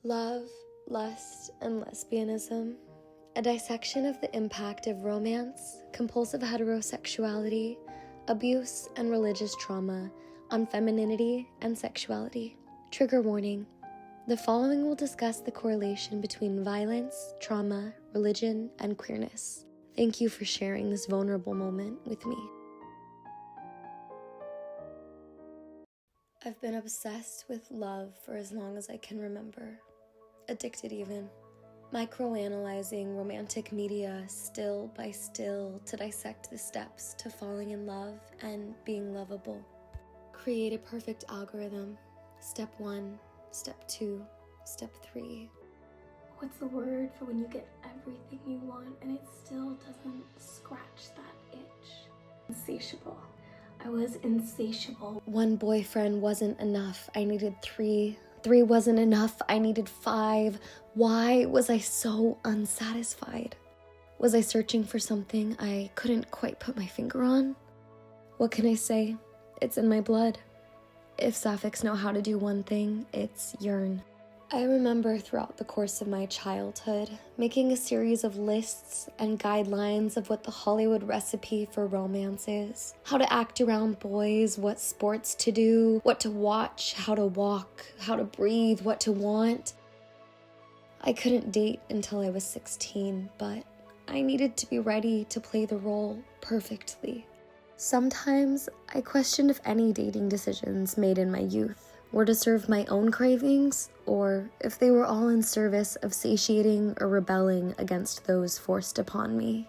Love, Lust, and Lesbianism, a dissection of the impact of romance, compulsive heterosexuality, abuse, and religious trauma on femininity and sexuality. Trigger warning. The following will discuss the correlation between violence, trauma, religion, and queerness. Thank you for sharing this vulnerable moment with me. I've been obsessed with love for as long as I can remember. Addicted even. Microanalyzing romantic media still by still to dissect the steps to falling in love and being lovable. Create a perfect algorithm. Step 1, step 2, step 3. What's the word for when you get everything you want and it still doesn't scratch that itch? Insatiable. I was insatiable. One boyfriend wasn't enough. I needed 3. 3 wasn't enough. I needed 5. Why was I so unsatisfied? Was I searching for something I couldn't quite put my finger on? What can I say? It's in my blood. If sapphics know how to do one thing, it's yearn. I remember throughout the course of my childhood making a series of lists and guidelines of what the Hollywood recipe for romance is, how to act around boys, what sports to do, what to watch, how to walk, how to breathe, what to want. I couldn't date until I was 16, but I needed to be ready to play the role perfectly. Sometimes I questioned if any dating decisions made in my youth were to serve my own cravings, or if they were all in service of satiating or rebelling against those forced upon me.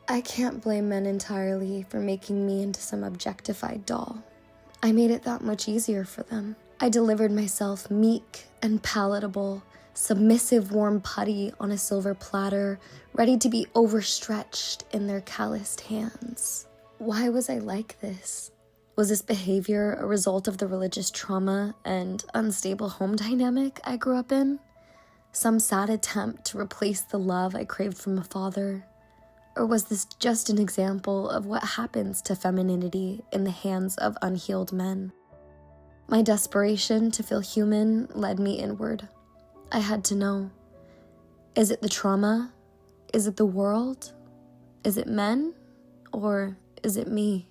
I can't blame men entirely for making me into some objectified doll. I made it that much easier for them. I delivered myself meek and palatable, submissive warm putty on a silver platter, ready to be overstretched in their calloused hands. Why was I like this? Was this behavior a result of the religious trauma and unstable home dynamic I grew up in? Some sad attempt to replace the love I craved from a father? Or was this just an example of what happens to femininity in the hands of unhealed men? My desperation to feel human led me inward. I had to know. Is it the trauma? Is it the world? Is it men? Or is it me?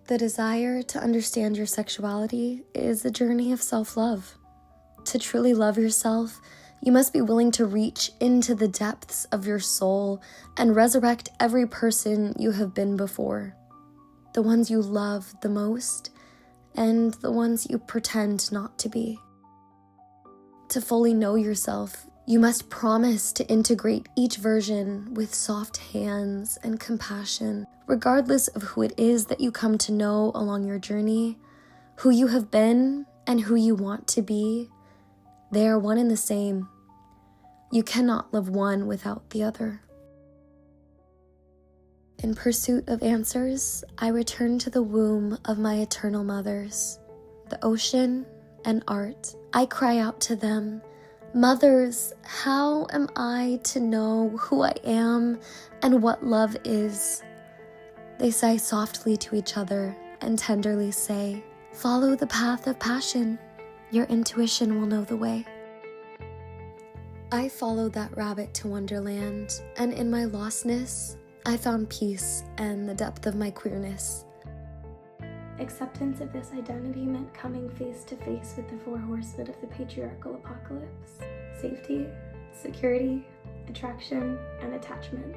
The desire to understand your sexuality is a journey of self-love. To truly love yourself, you must be willing to reach into the depths of your soul and resurrect every person you have been before. The ones you love the most, and the ones you pretend not to be. To fully know yourself, you must promise to integrate each version with soft hands and compassion, regardless of who it is that you come to know along your journey, who you have been and who you want to be. They are one and the same. You cannot love one without the other. In pursuit of answers, I return to the womb of my eternal mothers, the ocean and art. I cry out to them, "Mothers, how am I to know who I am and what love is?" They sigh softly to each other and tenderly say, "Follow the path of passion. Your intuition will know the way." I followed that rabbit to Wonderland, and in my lostness, I found peace and the depth of my queerness. Acceptance of this identity meant coming face to face with the 4 horsemen of the patriarchal apocalypse: safety, security, attraction, and attachment.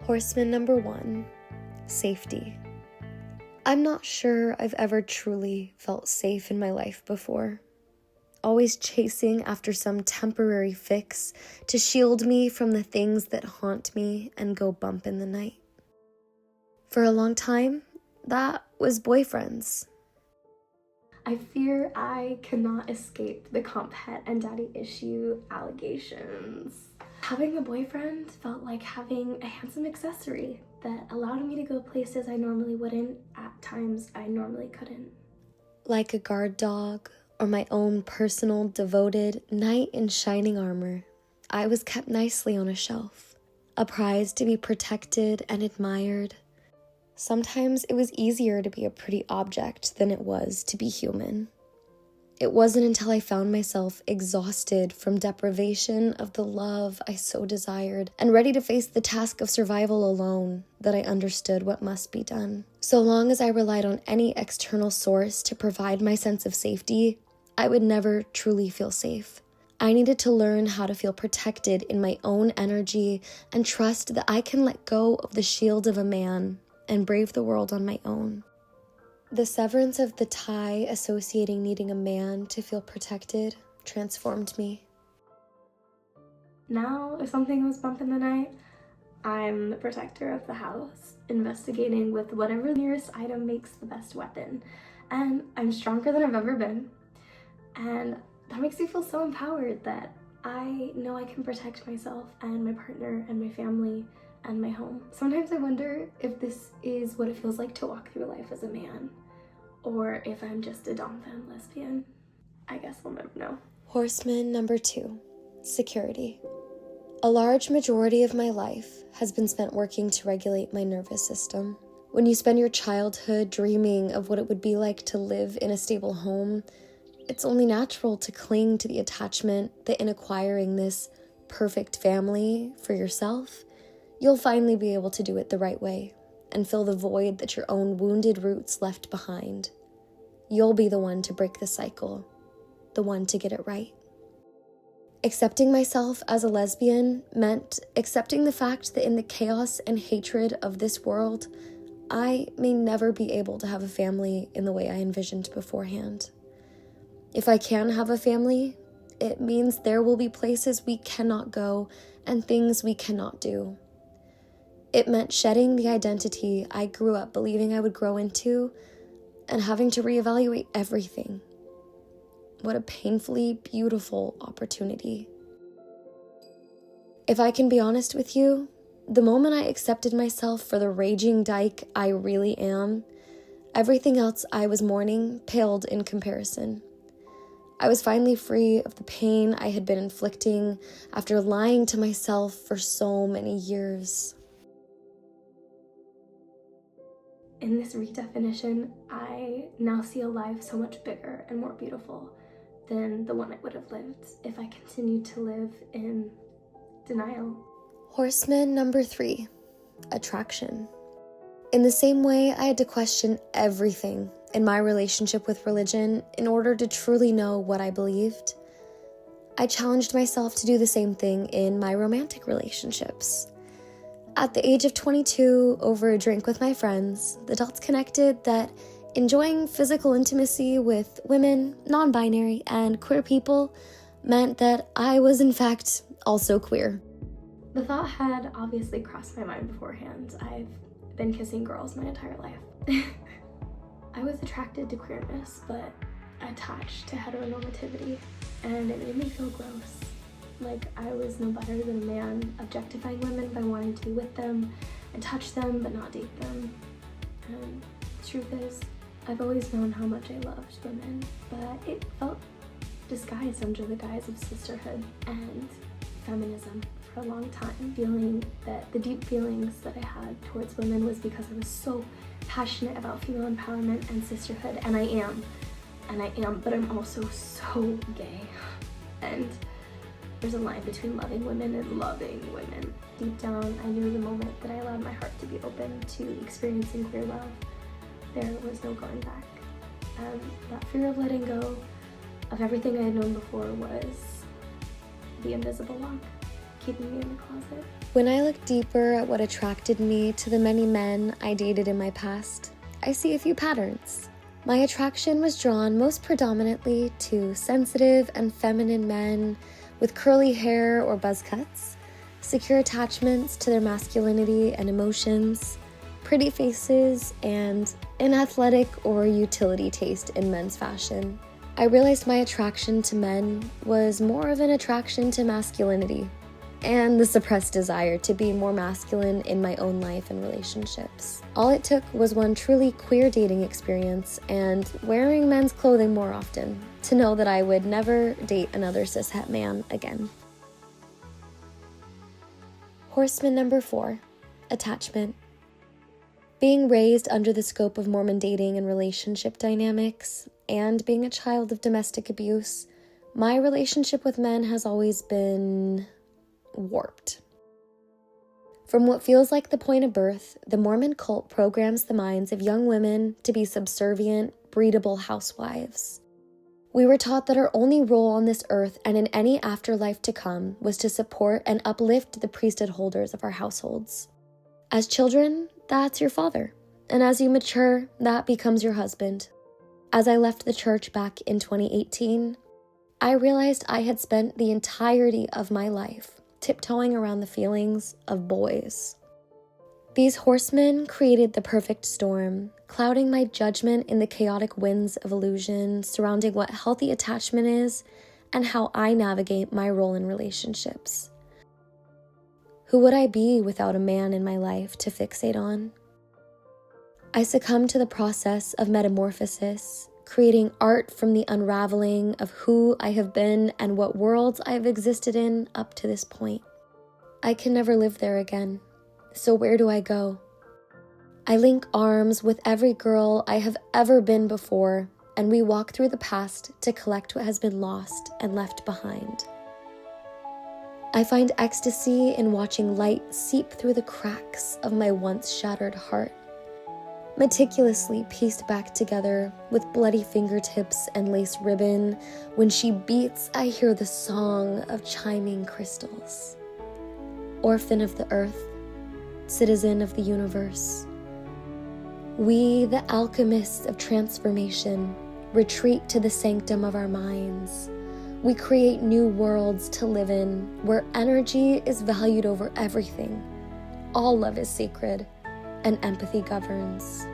Horseman number 1, safety. I'm not sure I've ever truly felt safe in my life before. Always chasing after some temporary fix to shield me from the things that haunt me and go bump in the night. For a long time, that was boyfriends. I fear I cannot escape the comp het and daddy issue allegations. Having a boyfriend felt like having a handsome accessory that allowed me to go places I normally wouldn't, at times I normally couldn't. Like a guard dog or my own personal devoted knight in shining armor, I was kept nicely on a shelf, a prize to be protected and admired. Sometimes it was easier to be a pretty object than it was to be human. It wasn't until I found myself exhausted from deprivation of the love I so desired and ready to face the task of survival alone that I understood what must be done. So long as I relied on any external source to provide my sense of safety, I would never truly feel safe. I needed to learn how to feel protected in my own energy and trust that I can let go of the shield of a man and brave the world on my own. The severance of the tie associating needing a man to feel protected transformed me. Now, if something goes bump in the night, I'm the protector of the house, investigating with whatever the nearest item makes the best weapon. And I'm stronger than I've ever been. And that makes me feel so empowered that I know I can protect myself and my partner and my family and my home. Sometimes I wonder if this is what it feels like to walk through life as a man, or if I'm just a dom-femme lesbian. I guess I'll never know. Horseman number 2, security. A large majority of my life has been spent working to regulate my nervous system. When you spend your childhood dreaming of what it would be like to live in a stable home, it's only natural to cling to the attachment that in acquiring this perfect family for yourself, you'll finally be able to do it the right way and fill the void that your own wounded roots left behind. You'll be the one to break the cycle, the one to get it right. Accepting myself as a lesbian meant accepting the fact that in the chaos and hatred of this world, I may never be able to have a family in the way I envisioned beforehand. If I can have a family, it means there will be places we cannot go and things we cannot do. It meant shedding the identity I grew up believing I would grow into and having to reevaluate everything. What a painfully beautiful opportunity. If I can be honest with you, the moment I accepted myself for the raging dyke I really am, everything else I was mourning paled in comparison. I was finally free of the pain I had been inflicting after lying to myself for so many years. In this redefinition, I now see a life so much bigger and more beautiful than the one I would have lived if I continued to live in denial. Horseman number 3, attraction. In the same way I had to question everything in my relationship with religion in order to truly know what I believed, I challenged myself to do the same thing in my romantic relationships. At the age of 22, over a drink with my friends, the dots connected that enjoying physical intimacy with women, non-binary, and queer people meant that I was in fact also queer. The thought had obviously crossed my mind beforehand. I've been kissing girls my entire life. I was attracted to queerness, but attached to heteronormativity, and it made me feel gross. Like I was no better than a man, objectifying women by wanting to be with them and touch them but not date them. And the truth is, I've always known how much I loved women, but it felt disguised under the guise of sisterhood and feminism for a long time, feeling that the deep feelings that I had towards women was because I was so passionate about female empowerment and sisterhood, and I am, but I'm also so gay. And there's a line between loving women and loving women. Deep down, I knew the moment that I allowed my heart to be open to experiencing queer love, there was no going back. And that fear of letting go of everything I had known before was the invisible lock, keeping me in the closet. When I look deeper at what attracted me to the many men I dated in my past, I see a few patterns. My attraction was drawn most predominantly to sensitive and feminine men with curly hair or buzz cuts, secure attachments to their masculinity and emotions, pretty faces, and an athletic or utility taste in men's fashion. I realized my attraction to men was more of an attraction to masculinity and the suppressed desire to be more masculine in my own life and relationships. All it took was one truly queer dating experience and wearing men's clothing more often to know that I would never date another cishet man again. Horseman number 4, attachment. Being raised under the scope of Mormon dating and relationship dynamics, and being a child of domestic abuse, my relationship with men has always been warped. From what feels like the point of birth, the Mormon cult programs the minds of young women to be subservient, breedable housewives. We were taught that our only role on this earth and in any afterlife to come was to support and uplift the priesthood holders of our households. As children, that's your father. And as you mature, that becomes your husband. As I left the church back in 2018, I realized I had spent the entirety of my life tiptoeing around the feelings of boys. These horsemen created the perfect storm, clouding my judgment in the chaotic winds of illusion surrounding what healthy attachment is and how I navigate my role in relationships. Who would I be without a man in my life to fixate on? I succumbed to the process of metamorphosis, creating art from the unraveling of who I have been and what worlds I have existed in up to this point. I can never live there again, so where do I go? I link arms with every girl I have ever been before, and we walk through the past to collect what has been lost and left behind. I find ecstasy in watching light seep through the cracks of my once shattered heart, meticulously pieced back together with bloody fingertips and lace ribbon. When she beats, I hear the song of chiming crystals. Orphan of the earth, citizen of the universe. We, the alchemists of transformation, retreat to the sanctum of our minds. We create new worlds to live in, where energy is valued over everything. All love is sacred, and empathy governs.